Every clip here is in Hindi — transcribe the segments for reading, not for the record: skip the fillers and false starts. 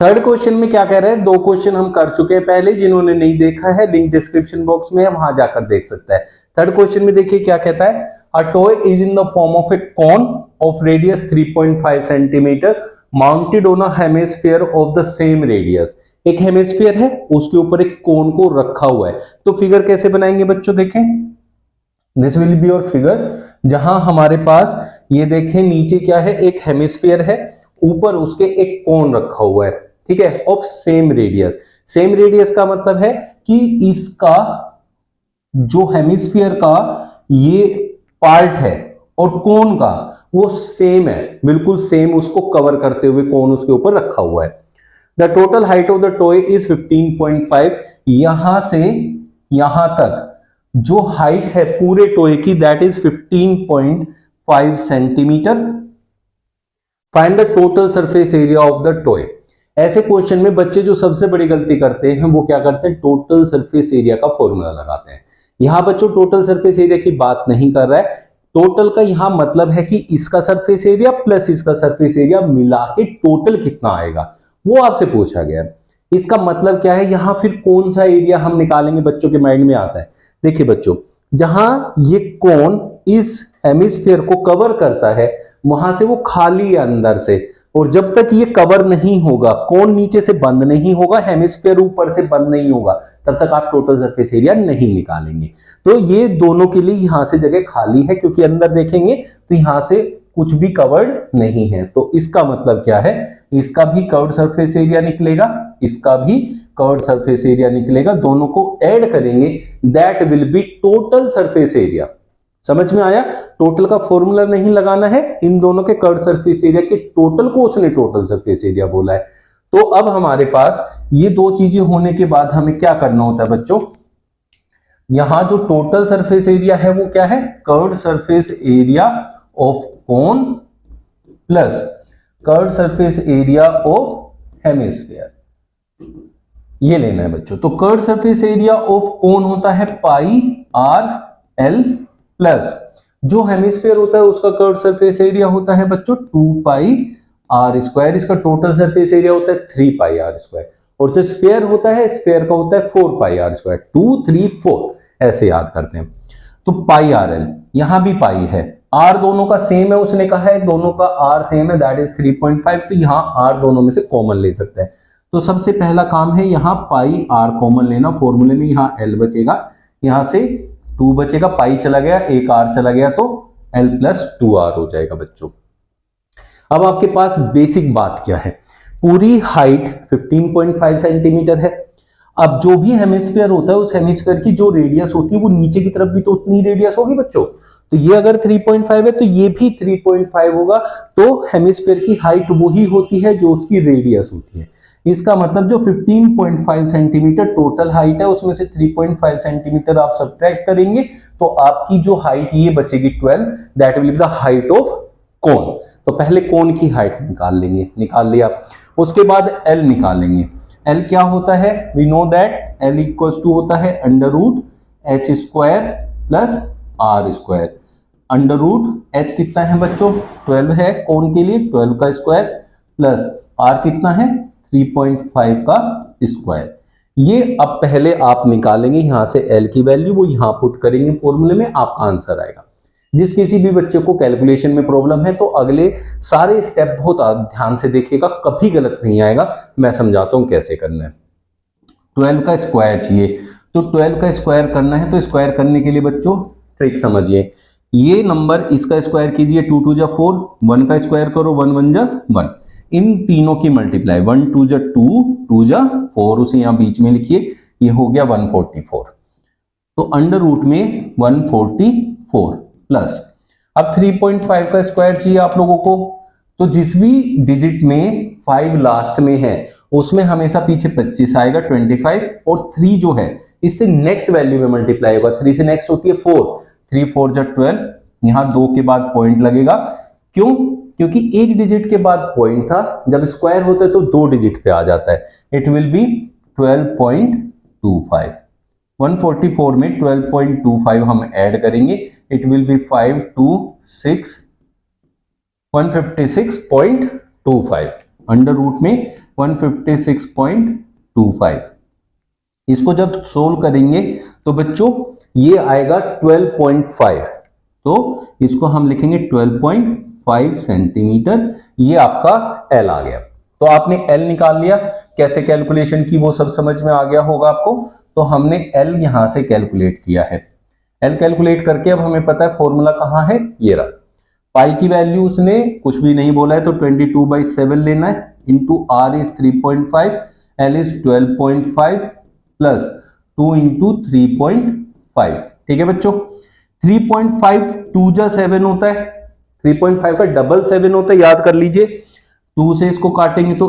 थर्ड क्वेश्चन में क्या कह रहे हैं, दो क्वेश्चन हम कर चुके हैं पहले, जिन्होंने नहीं देखा है लिंक डिस्क्रिप्शन बॉक्स में है, वहां जाकर देख सकता है। थर्ड क्वेश्चन में देखिए क्या कहता है, a toy is in the form of a cone of radius 3.5 centimetre mounted on a hemisphere of the same radius. एक हेमिस्फीयर है, उसके ऊपर एक कोन को रखा हुआ है। तो फिगर कैसे बनाएंगे बच्चों, देखें, this will be your figure, जहां हमारे पास ये देखें नीचे क्या है, एक हेमिस्फीयर है, ऊपर उसके एक कोन रखा हुआ है, ठीक है, of same radius. Same radius का मतलब है कि इसका जो हेमिस्फीयर का ये पार्ट है और कोन का वो सेम है, बिल्कुल सेम, उसको कवर करते हुए कोन उसके ऊपर रखा हुआ है। The total height of the toy is 15.5, यहां से यहां तक जो हाइट है पूरे टॉय की that is 15.5 centimetre. Find the total surface area of the toy. ऐसे क्वेश्चन में बच्चे जो सबसे बड़ी गलती करते हैं वो क्या करते हैं, टोटल सरफेस एरिया का फॉर्मूला लगाते हैं। यहां बच्चों टोटल सरफेस एरिया की बात नहीं कर रहा है, टोटल का यहां मतलब है कि इसका सरफेस एरिया प्लस इसका सरफेस एरिया मिला के टोटल कितना आएगा, वो आपसे पूछा गया है। इसका मतलब क्या है, यहां फिर कौन सा एरिया हम निकालेंगे, बच्चों के माइंड में आता है। देखिए बच्चों, जहां ये कोन इस हेमिस्फीयर को कवर करता है वहां से वो खाली है अंदर से, और जब तक ये कवर नहीं होगा, कोन नीचे से बंद नहीं होगा, हेमिस्फीयर ऊपर से बंद नहीं होगा, तब तक आप टोटल सरफेस एरिया नहीं निकालेंगे। तो ये दोनों के लिए यहां से जगह खाली है, क्योंकि अंदर देखेंगे तो यहां से कुछ भी कवर्ड नहीं है। तो इसका मतलब क्या है, इसका भी कवर्ड सरफेस एरिया निकलेगा, इसका भी कवर्ड सरफेस एरिया निकलेगा, दोनों को ऐड करेंगे, that will be total surface area. समझ में आया, टोटल का फॉर्मूला नहीं लगाना है, इन दोनों के कवर्ड सरफेस एरिया के टोटल को उसने टोटल सरफेस एरिया बोला है। तो अब हमारे पास ये दो चीजें होने के बाद हमें क्या करना होता है बच्चों, यहां जो टोटल सरफेस एरिया है वो क्या है, curved surface area of cone plus curved surface area of hemisphere, ये लेना है बच्चों। तो curved surface area of cone होता है पाई आर एल प्लस जो हेमिस्फीयर होता है उसका कर्व्ड सरफेस एरिया होता है बच्चों 2 पाई आर स्क्वायर, इसका टोटल सरफेस एरिया होता है 3 पाई आर स्क्वायर, और जो स्फीयर होता है स्फीयर का होता है 4 पाई आर स्क्वायर, 2 3 4 ऐसे याद करते हैं। तो पाई आर एल, यहां भी पाई है, आर दोनों का सेम है, उसने कहा है दोनों का आर सेम है दैट इज 3.5, तो यहां आर दोनों में से कॉमन ले सकते हैं। तो सबसे पहला काम है यहां पाई आर कॉमन लेना, फॉर्मूले में यहां एल बचेगा, यहां से 2 बचेगा, पाई चला गया, एक आर चला गया, तो एल प्लस 2 आर हो जाएगा बच्चों। अब आपके पास बेसिक बात क्या है, पूरी हाइट 15.5 सेंटीमीटर है। अब जो भी हेमिस्फीयर होता है उस हेमिस्फीयर की जो रेडियस होती है वो नीचे की तरफ भी तो उतनी रेडियस होगी बच्चों। तो ये अगर 3.5 है तो ये भी 3.5 होगा, तो हेमिस्फीयर की हाइट वही होती है जो उसकी रेडियस होती है। इसका मतलब जो 15.5 सेंटीमीटर टोटल हाइट है उसमें से 3.5 सेंटीमीटर आप सब्ट्रैक्ट करेंगे तो आपकी जो हाइट ये बचेगी 12, that will be the height of cone. तो पहले कोन की हाइट निकाल लेंगे, निकाल लिया, उसके बाद एल निकालेंगे। एल क्या होता है, we know that L equals to होता है under root H square plus R square. Under root H कितना है बच्चों 12 है कोन के लिए, 12 का स्क्वायर प्लस आर कितना है 3.5 का स्क्वायर। ये अब पहले आप निकालेंगे यहां से एल की वैल्यू, वो यहां पुट करेंगे फॉर्मूले में, आपका आंसर आएगा। जिस किसी भी बच्चे को कैलकुलेशन में प्रॉब्लम है तो अगले सारे स्टेप बहुत ध्यान से देखिएगा, कभी गलत नहीं आएगा। मैं समझाता हूं कैसे करना है। 12 का स्क्वायर चाहिए, तो 12 का स्क्वायर करना है, तो स्क्वायर करने के लिए बच्चों ट्रिक समझिए, ये नंबर इसका स्क्वायर कीजिए 2 2 जा 4, 1 का स्क्वायर करो 1 1 जा 1, इन तीनों की मल्टीप्लाई 1 2 जा 2 2 जा 4, उसे यहां बीच में लिखिए, ये हो गया 144। तो अंडर रूट में 144 प्लस अब 3.5 का स्क्वायर चाहिए आप लोगों को, तो जिस भी डिजिट में 5 लास्ट में है उसमें हमेशा पीछे 25 आएगा 25, और 3 जो है इससे नेक्स्ट वैल्यू में मल्टीप्लाई होगा, 3 से नेक्स्ट होती है 4, 3 4 जा 12, यहां 2 के बाद पॉइंट लगेगा, क्यों, क्योंकि एक डिजिट के बाद पॉइंट था, जब स्क्वायर होता है तो 2 डिजिट पे आ जाता है, इट विल बी 12.25। 144 में 12.25 हम ऐड करेंगे, it will be 526 156.25, under root में 156.25। इसको जब सोल्व करेंगे तो बच्चों ये आएगा 12.5, तो इसको हम लिखेंगे 12.5 सेंटीमीटर। ये आपका एल आ गया। तो आपने एल निकाल लिया, कैसे कैलकुलेशन की वो सब समझ में आ गया होगा आपको। तो हमने एल यहां से कैलकुलेट किया है। एल कैलकुलेट करके अब हमें पता है फॉर्मूला कहां है, ये रहा। पाई की वैल्यू उसने कुछ भी नहीं बोला है, तो 22/7 लेना है, into R is 3.5, L is 12.5 plus 2 into 3.5। ठीक है बच्चों, 3.5 2 जा 7 होता है, 3.5 का डबल 7 होता है, याद कर लीजिए। 2 से इसको काटेंगे तो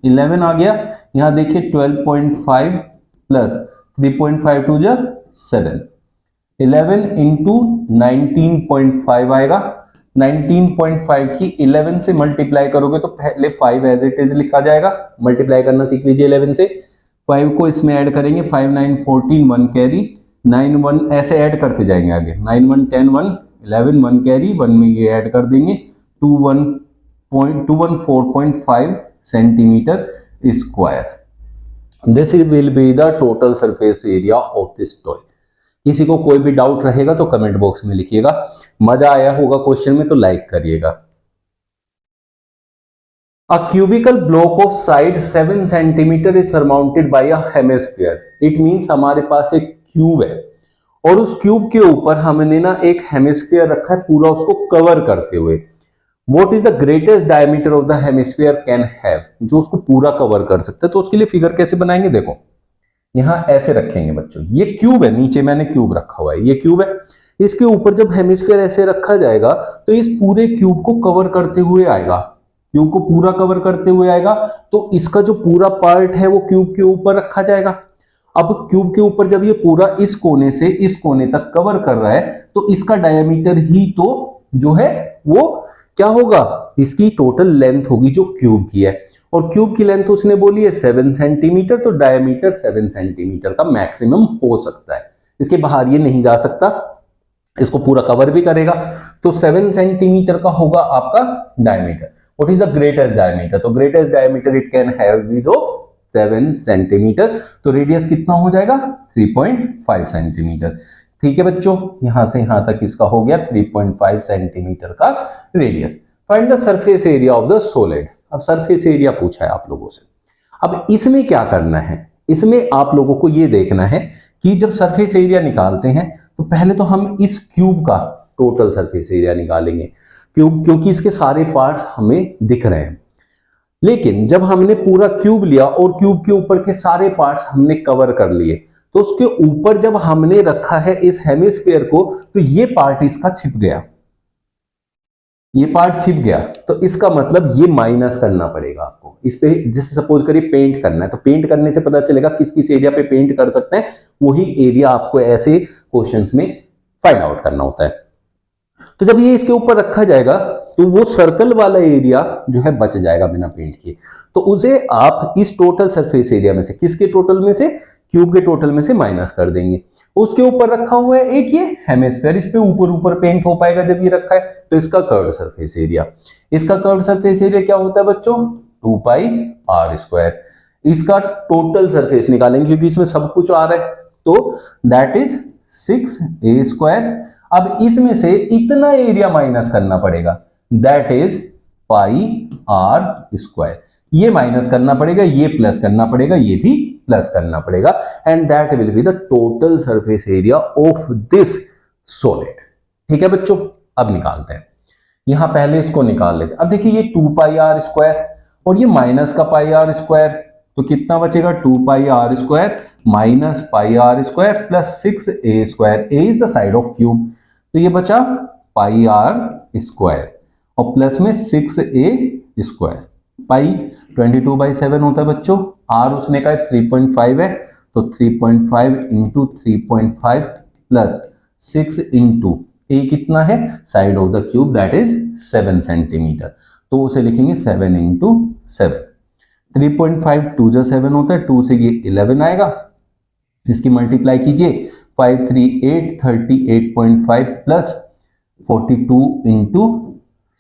11 आ गया। यहां देखिए 12.5 प्लस 3.5 2 जा 7, 11 इंटू 19.5 आएगा। 19.5 की 11 से मल्टीप्लाई करोगे तो पहले 5 एज इट इज लिखा जाएगा, मल्टीप्लाई करना सीख लीजिए 11 से। 5 को इसमें ऐड करेंगे, 5 9 14, 1 कैरी, 9 1 ऐसे ऐड करते जाएंगे आगे, 9 1 10 1 11, 1 कैरी, 1 में ये ऐड कर देंगे, 214.5 centimetre square. This will be the total surface area of this toy. किसी को कोई भी डाउट रहेगा तो कमेंट बॉक्स में लिखिएगा। मजा आया होगा क्वेश्चन में तो लाइक करिएगा। A cubical block of side 7 centimeter is surmounted by a hemisphere. It means हमारे पास एक क्यूब है और उस क्यूब के ऊपर हमने ना एक हेमिस्फीयर रखा है पूरा उसको कवर करते हुए। What is the greatest diameter of the hemisphere can have? जो उसको पूरा कवर कर सकता है। तो उसके लिए फिगर कैसे बनाएंगे, देखो यहां ऐसे रखेंगे बच्चों, ये क्यूब है, नीचे मैंने क्यूब रखा हुआ है, ये क्यूब है, इसके ऊपर जब हेमिस्फीयर ऐसे रखा जाएगा तो इस पूरे क्यूब को कवर करते हुए आएगा, क्यूब को पूरा कवर करते हुए आएगा। तो इसका जो पूरा पार्ट है वो क्यूब के ऊपर रखा जाएगा। अब क्यूब के ऊपर जब ये पूरा इस कोने से इस कोने तक कवर कर रहा है तो इसका डायमीटर ही तो जो है वो क्या होगा, इसकी टोटल लेंथ होगी जो क्यूब की है। और क्यूब की लेंथ उसने बोली है 7 सेंटीमीटर, तो डायमीटर 7 सेंटीमीटर का मैक्सिमम हो सकता है, इसके बाहर ये नहीं जा सकता, इसको पूरा कवर भी करेगा। तो 7 सेंटीमीटर का होगा आपका diameter. What is the greatest diameter? तो greatest diameter it can have width of 7 centimetre, तो रेडियस कितना हो जाएगा 3.5 सेंटीमीटर। ठीक है बच्चों, यहां से यहां तक इसका हो गया 3.5 सेंटीमीटर का radius. Find the surface area of the solid. अब सरफेस एरिया पूछा है आप लोगों से। अब इसमें क्या करना है, इसमें आप लोगों को यह देखना है कि जब सरफेस एरिया निकालते हैं तो पहले तो हम इस क्यूब का टोटल सरफेस एरिया निकालेंगे, क्यूब क्योंकि इसके सारे पार्ट्स हमें दिख रहे हैं। लेकिन जब हमने पूरा क्यूब लिया और क्यूब के ऊपर के सारे पार्ट्स हमने कवर कर लिए तो उसके ऊपर जब हमने रखा है इस हेमिस्फीयर को तो ये पार्ट इसका छिप गया, ये पार्ट छिप गया, तो इसका मतलब ये माइनस करना पड़ेगा आपको। इस पे जैसे सपोज करिए पेंट करना है तो पेंट करने से पता चलेगा किस किस एरिया पे पेंट कर सकते हैं, वही एरिया आपको ऐसे क्वेश्चंस में फाइंड आउट करना होता है। तो जब ये इसके ऊपर रखा जाएगा तो वो सर्कल वाला एरिया जो है बच जाएगा बिना पेंट किए, तो उसे आप इस टोटल सरफेस एरिया में से, किसके टोटल में से, क्यूब के टोटल में से माइनस कर देंगे। उसके ऊपर रखा हुआ है एक ये हेमिस्फीयर, इस पे ऊपर ऊपर पेंट हो पाएगा जब ये रखा है, तो इसका कर्व्ड सरफेस एरिया, इसका कर्व्ड सरफेस एरिया क्या होता है बच्चों 2πr²। इसका टोटल सरफेस निकालेंगे क्योंकि इसमें सब कुछ आ रहा है, तो दैट इज 6a²। अब इसमें से इतना एरिया माइनस करना पड़ेगा, दैट इज πr²। ये माइनस करना पड़ेगा, ये प्लस करना पड़ेगा, ये भी प्लस करना पड़ेगा, and that will be the total surface area of this solid. ठीक है बच्चों, अब निकालते हैं। यहां पहले इसको निकाल लेते हैं। अब देखिए ये 2πr² और ये माइनस का πr², तो कितना बचेगा 2πr² minus πr² plus 6a²। a is the side of cube, तो ये बचा πr² और प्लस में 6a²। पाई 22/7 होता है बच्चों, r उसने कहा 3.5 है, तो 3.5 इंटू 3.5 प्लस 6 इंटू a कितना है, side of the cube, that is 7 centimetre, तो उसे लिखेंगे 7 इंटू 7। 3.5 2 जा 7 होता है, 2 से ये 11 आएगा, इसकी मल्टीप्लाई कीजिए, 5 3 8 38.5 प्लस 42 इंटू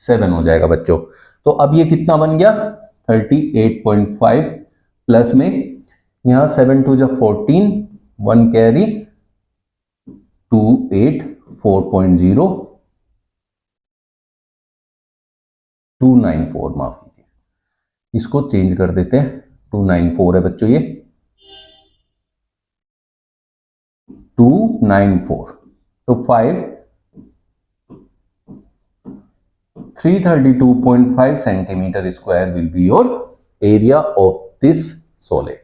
7 हो जाएगा बच्चों। तो अब ये कितना बन गया 38.5 प्लस में यहाँ 7 2 जा 14, 1 कैरी 284.0 294, माफ कीजिए, इसको चेंज कर देते हैं, 294 है बच्चों, ये 294, तो 332.5 centimetre square will be your area of this solid.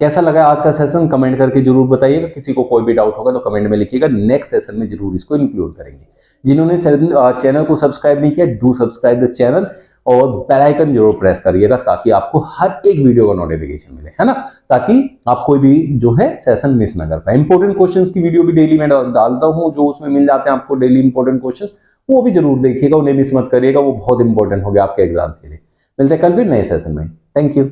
कैसा लगा आज का सेशन कमेंट करके जरूर बताइएगा। किसी को कोई भी डाउट होगा तो कमेंट में लिखिएगा, नेक्स्ट सेशन में जरूर इसको इंक्लूड करेंगे। जिन्होंने चैनल को सब्सक्राइब नहीं किया, डू सब्सक्राइब द चैनल और बेल आइकन जरूर प्रेस करिएगा ताकि आपको हर एक वीडियो का नोटिफिकेशन मिले, है ना, ताकि आप कोई भी जो है सेशन मिस ना कर पाए। इंपॉर्टेंट क्वेश्चंस की वीडियो भी डेली मैं डालता हूं, जो उसमें मिल जाते हैं आपको डेली इंपॉर्टेंट क्वेश्चंस, वो भी जरूर देखिएगा, उन्हें मिस मत करिएगा, वो बहुत इंपॉर्टेंट हो गया आपके एग्जाम के लिए। मिलते हैं कल फिर नए सेशन में। Thank you.